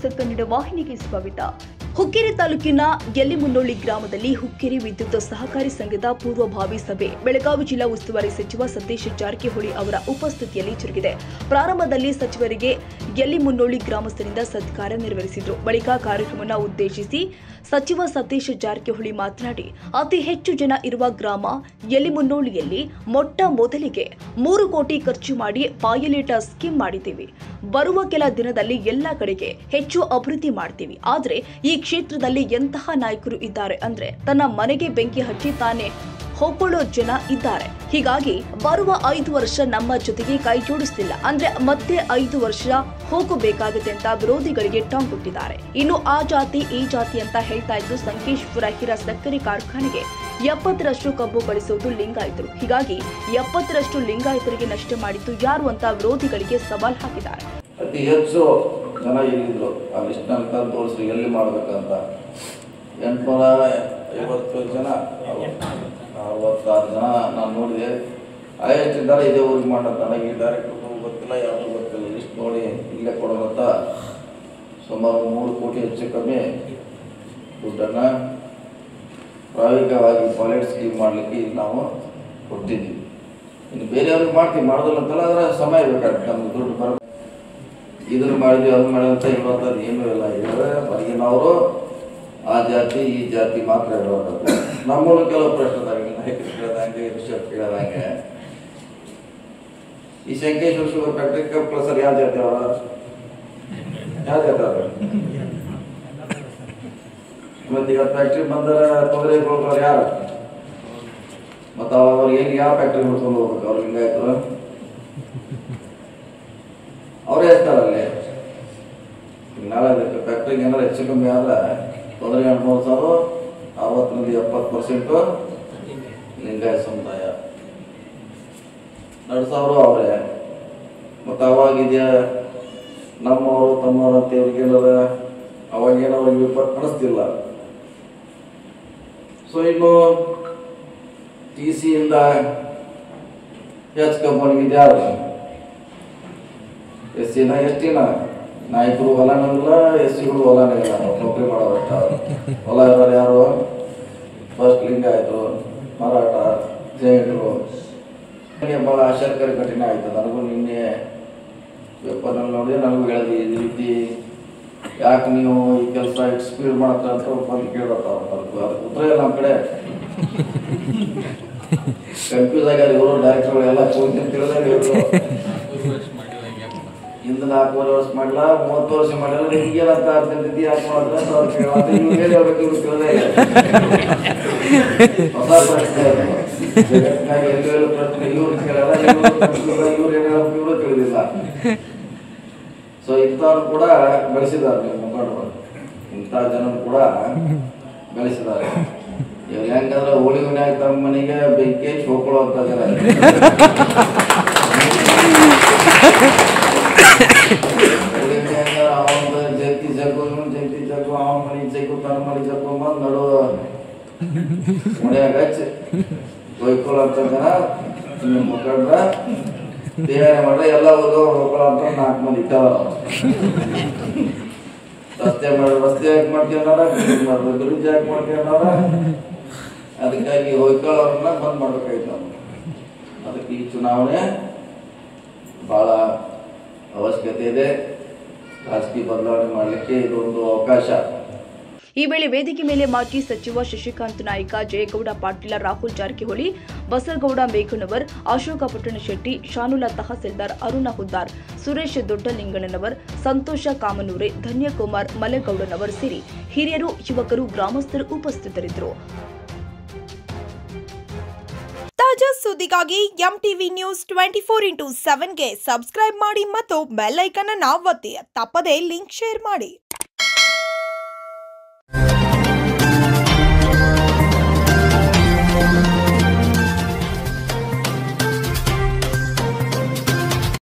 News Kannada ವಾಹಿನಿಗೆ ಸ್ವಾಗತ. ಹುಕ್ಕೇರಿ ತಾಲೂಕಿನ ಯಲ್ಲಿಮುನ್ನೋಳಿ ಗ್ರಾಮದಲ್ಲಿ ಹುಕ್ಕೇರಿ ವಿದ್ಯುತ್ ಸಹಕಾರಿ ಸಂಘದ ಪೂರ್ವಭಾವಿ ಸಭೆ ಬೆಳಗಾವಿ ಜಿಲ್ಲಾ ಉಸ್ತುವಾರಿ ಸಚಿವ ಸತೀಶ್ ಜಾರಕಿಹೊಳಿ ಅವರ ಉಪಸ್ಥಿತಿಯಲ್ಲಿ ಜರುಗಿದೆ. ಪ್ರಾರಂಭದಲ್ಲಿ ಸಚಿವರಿಗೆ ಯಲ್ಲಿಮುನ್ನೋಳಿ ಗ್ರಾಮಸ್ಥರಿಂದ ಸತ್ಕಾರ ನೆರವೇರಿಸಿದರು. ಬಳಿಕ ಕಾರ್ಯಕ್ರಮವನ್ನು ಉದ್ದೇಶಿಸಿ ಸಚಿವ ಸತೀಶ್ ಜಾರಕಿಹೊಳಿ ಮಾತನಾಡಿ, ಅತಿ ಹೆಚ್ಚು ಜನ ಇರುವ ಗ್ರಾಮ ಯಲ್ಲಿಮುನ್ನೋಳಿಯಲ್ಲಿ ಮೊಟ್ಟ ಮೊದಲಿಗೆ 3 ಕೋಟಿ ಖರ್ಚು ಮಾಡಿ ಪಾಯಲೇಟ್ ಸ್ಕೀಮ್ ಮಾಡಿದ್ದೀವಿ. ಬರುವ ಕೆಲ ದಿನದಲ್ಲಿ ಎಲ್ಲ ಕಡೆಗೆ ಹೆಚ್ಚು ಅಭಿವೃದ್ಧಿ ಮಾಡ್ತೀವಿ. ಆದರೆ ಈ ಕ್ಷೇತ್ರದಲ್ಲಿ ಎಂತಹ ನಾಯಕರು ಇದ್ದಾರೆ ಅಂದ್ರೆ ತನ್ನ ಮನೆಗೆ ಬೆಂಕಿ ಹಚ್ಚಿ ತಾನೇ ಹೋಗ್ಕೊಳ್ಳೋ ಜನ ಇದ್ದಾರೆ. ಹೀಗಾಗಿ ಬರುವ 5 ವರ್ಷ ನಮ್ಮ ಜೊತೆಗೆ ಕೈ ಜೋಡಿಸ್ತಿಲ್ಲ ಅಂದ್ರೆ ಮತ್ತೆ 5 ವರ್ಷ ಹೋಗಬೇಕಾಗುತ್ತೆ ಅಂತ ವಿರೋಧಿಗಳಿಗೆ ಟಾಂಗ್ ಕೊಟ್ಟಿದ್ದಾರೆ. ಇನ್ನು ಆ ಜಾತಿ ಈ ಜಾತಿ ಅಂತ ಹೇಳ್ತಾ ಇದ್ದು ಸಂಕೇಶ್ವರ ಹಿರ ಸಕ್ಕರೆ ಕಾರ್ಖಾನೆಗೆ 70ರಷ್ಟು ಕಬ್ಬು ಕಳಿಸುವುದು ಲಿಂಗಾಯತರು. ಹೀಗಾಗಿ 70ರಷ್ಟು ಲಿಂಗಾಯತರಿಗೆ ನಷ್ಟ ಮಾಡಿದ್ದು ಯಾರು ಅಂತ ವಿರೋಧಿಗಳಿಗೆ ಸವಾಲ್ ಹಾಕಿದ್ದಾರೆ. ಅತಿ ಹೆಚ್ಚು ಜನ ಇಲ್ಲಿದ್ರು ಆ ಲಿಸ್ಟ್ನಲ್ಲಿ ತಂದು ತೋರಿಸಿ ಎಲ್ಲಿ ಮಾಡಬೇಕಂತ 850 ಜನ 66 ಜನ ನಾನು ನೋಡಿದೆ. ಹೈಯೆಸ್ಟ್ ಇದ್ದಾರೆ ಇದೇ ಊರಿಗೆ ಮಾಡೋದು. ನನಗೆ ಡೈರೆಕ್ಟ್ರು ಗೊತ್ತಿಲ್ಲ, ಯಾವುದು ಗೊತ್ತಿಲ್ಲ. ಲಿಸ್ಟ್ ನೋಡಿ ಇಲ್ಲೇ ಕೊಡೋದಂತ ಸುಮಾರು 3 ಕೋಟಿ ಹೆಚ್ಚು ಕಮ್ಮಿ ದುಡ್ಡನ್ನು ಪ್ರಾಯೋಗಿಕವಾಗಿ ಪಾಲೆಟ್ ಸ್ಕೀಮ್ ಮಾಡಲಿಕ್ಕೆ ಇಲ್ಲಿ ನಾವು ಕೊಟ್ಟಿದ್ದೀವಿ. ಇನ್ನು ಬೇರೆಯವ್ರಿಗೆ ಮಾಡ್ತೀವಿ, ಮಾಡೋದಿಲ್ಲ ಅಂತಲ್ಲ, ಅದರ ಸಮಯ ಬೇಕಾಗುತ್ತೆ. ನಮ್ಗೆ ದುಡ್ಡು ಬರ ಇದನ್ನು ಮಾಡಿದ್ವಿ ಅದು ಮಾಡಿದಂತ ಇರುವಂಥದ್ದು ಏನೂ ಇಲ್ಲ. ಹೊರಗಿನವರು ಆ ಜಾತಿ ಈ ಜಾತಿ ಮಾತ್ರ ಇರುವಂಥದ್ದು. ನಮ್ಮನ್ನು ಕೆಲವು ಪ್ರಶ್ನೆದಾಗಿ ನಾಯಕರು ಕೇಳಿದಂಗೆ ರಿಷಬ್ ಕೇಳಿದಂಗೆ ಈ ಸಂಕೇಶ್ವರ ಶುಗರ್ ಫ್ಯಾಕ್ಟ್ರಿ ಪ್ಲಸರ್ ಯಾವ ಜಾತಿ ಅವರ ಯಾವ ಜಾತಿ ಅವ್ರ ಮತ್ತೆ ಈಗ ಫ್ಯಾಕ್ಟ್ರಿ ಬಂದರೆ ತೊಂದರೆ ಕೊಡ್ತಾರೆ ಯಾರು? ಮತ್ತು ಅವ್ರು ಏನು ಯಾವ ಫ್ಯಾಕ್ಟ್ರಿ ಮುಟ್ಕೊಂಡು ಹೋಗ್ಬೇಕು? ಅವ್ರು ಹಿಂಗಾಯ್ತು ಅವರೇ ಇರ್ತಾರಲ್ಲಿ. ನಾಳೆ ಫ್ಯಾಕ್ಟ್ರಿಗೆ ಏನಾರು ಹೆಚ್ಚು ಕಮ್ಮಿ ಆದ್ರೆ ತೊಂದರೆ ಅನ್ಬೋದು. 60-70% ಲಿಂಗಾಯತ ಸಮುದಾಯ ನಡೆಸೋರು ಅವರೇ. ಮತ್ತು ಅವಾಗಿದೆಯಾ ನಮ್ಮವರು ತಮ್ಮವರು ಅಂತ ಇವ್ರಿಗೇನಾರ ಅವಾಗೇನೋ ಅವ್ರಿಗೆ ವಿಪತ್ತು ಕಾಣಿಸ್ತಿಲ್ಲ. ಸೊ ಇನ್ನು TC ಇಂದ ಹೆಚ್ಚು ಕಂಪನಿಗೆ ಯಾರು SC-ನ ST-ನ ನಾಯಕರು ಹೊಲನಿಲ್ಲ, SC-ಗಳು ಹೊಲನೇ ಇಲ್ಲ. ನೌಕರಿ ಮಾಡೋರಷ್ಟ ಹೊಲ ಇರೋರು ಯಾರು? ಫಸ್ಟ್ ಲಿಂಗಾಯತರು, ಮರಾಠ, ಜೈನರು. ನನಗೆ ಭಾಳ ಆಶ್ಚರ್ಯಕರ ಘಟನೆ ಆಯಿತು. ನನಗೂ ನಿನ್ನೆ ಪೇಪರ್ನಲ್ಲಿ ನೋಡಿ ನನಗೂ ಹೇಳಿದ್ವಿ ಈ ರೀತಿ ಯಾಕೆ ನೀವು ಈ ಕೆಲಸ ಇಟ್ಟು ಸ್ಪೀಡ್ ಮಾಡ್ತಾರೆ ಅಂತ ಬಂದು ಕೇಳತ್ತಾವ. ಅದಕ್ಕೆ ಉತ್ತರ ಇಲ್ಲ ನಮ್ಮ ಕಡೆ. ಕನ್ಫ್ಯೂಸ್ ಆಗ್ಯಾರ ಇವರು ಡೈರೆಕ್ಟರ್ಗಳೆಲ್ಲ ಕೂತು ತಿಳಿದಾಗ ಇವರು ಹಿಂದೆ 4 ವರ್ಷ ಮಾಡಿಲ್ಲ, 30 ವರ್ಷ ಮಾಡಿಲ್ಲ, ಹಿಂಗೇನಂತ ಅರ್ಥೈತಿ ಯಾಕೆ ಮಾಡಿದ್ರೆ ಅಂತ ಅವ್ರು ಕೇಳತ್ತ. ಇವ್ರು ಹೇಳಿ ಹೋಗ್ಬೇಕು, ಇವ್ರು ಕೇಳದೇ ಇಲ್ಲ. ಹೊಸ ಪ್ರಶ್ನೆ ಜಗತ್ತಿನಾಗ ಎಲ್ಲೆಲ್ಲೂ ಪ್ರಶ್ನೆ ಇವ್ರು ಕೇಳಲ್ಲ, ಇವ್ರು ಏನು ಹೇಳಬೇಕು ಇವರು ತಿಳಿದಿಲ್ಲ. ಸೊ ಇಂಥವ್ರು ಕೂಡ ಬೆಳೆಸಿದ್ದಾರೆ ನೀವು ಮುಖಂಡರು. ಇಂಥ ಜನ ಕೂಡ ಬೆಳೆಸಿದ್ದಾರೆ. ಇವ್ರು ಹೆಂಗಂದ್ರೆ ಹೋಳಿ ಮನ್ಯಾಗ ತಮ್ಮ ಮನೆಗೆ ಬೆಂಕಿ ಹಚ್ಚಿ ಹೋಗ್ಕೊಳ್ಳುವಂಥ ಜನ. ಅವನ ಜಂತಿ ಜಗ್ಗು ಅವನ ಮನೆ ಜಗ್ಗು ತನ್ನ ಮನೆ ಜಗ್ಗು ಬಂದು ನಡು ಮನ್ಯಾಗ ಹಚ್ಚಿ ಹೊಯ್ಕೊಳ್ಳುವಂಥ ಜನ ನಿಮ್ಮ ಮುಖಂಡ್ರ ತಯಾರಿ ಮಾಡ್ರೆ ಎಲ್ಲ ಹೋಗ್ಕೊಳ್ಳೋಂಥ 4 ಮಂದಿ ಇದ್ದಾವ. ರಸ್ತೆ ಯಾಕೆ ಮಾಡ್ಕೊಂಡಾರ, ಬ್ರಿಡ್ಜ್ ಯಾಕೆ ಮಾಡ್ಕೊಂಡಾರ. ಅದಕ್ಕಾಗಿ ಹೊಯ್ಕೊಳ್ಳೋರನ್ನ ಬಂದ್ ಮಾಡ್ಬೇಕಾಯ್ತು ನಾವು. ಅದಕ್ಕೆ ಈ ಚುನಾವಣೆ ಬಹಳ ಅವಶ್ಯಕತೆ ಇದೆ. ರಾಜಕೀಯ ಬದಲಾವಣೆ ಮಾಡಲಿಕ್ಕೆ ಇದೊಂದು ಅವಕಾಶ. ಈ ವೇಳೆ ವೇದಿಕೆ ಮೇಲೆ ಮಾಜಿ ಸಚಿವ ಶಶಿಕಾಂತ್ ನಾಯ್ಕ, ಜಯಗೌಡ ಪಾಟೀಲ, ರಾಹುಲ್ ಜಾರಕಿಹೊಳಿ, ಬಸರಗೌಡ ಮೇಘನವರ್, ಅಶೋಕ ಪಟ್ಟಣಶೆಟ್ಟಿ, ಶಾನುಲಾ ತಹಸೀಲ್ದಾರ್, ಅರುಣ ಹುದ್ದಾರ್, ಸುರೇಶ್ ದೊಡ್ಡಲಿಂಗಣ್ಣನವರ್, ಸಂತೋಷ ಕಾಮನೂರೆ, ಧನ್ಯಕುಮಾರ್ ಮಲೆಗೌಡನವರ್ ಸೇರಿ ಹಿರಿಯರು, ಯುವಕರು, ಗ್ರಾಮಸ್ಥರು ಉಪಸ್ಥಿತರಿದ್ದರು. ತಾಜಾ ಸುದ್ದಿಗಾಗಿ MTV ನ್ಯೂಸ್ 24x7ಗೆ ಸಬ್ಸ್ಕ್ರೈಬ್ ಮಾಡಿ ಮತ್ತು ಬೆಲ್ ಐಕಾನ್ ಅನ್ನು ಒತ್ತಿ. ತಪ್ಪದೇ ಲಿಂಕ್ ಶೇರ್ ಮಾಡಿ.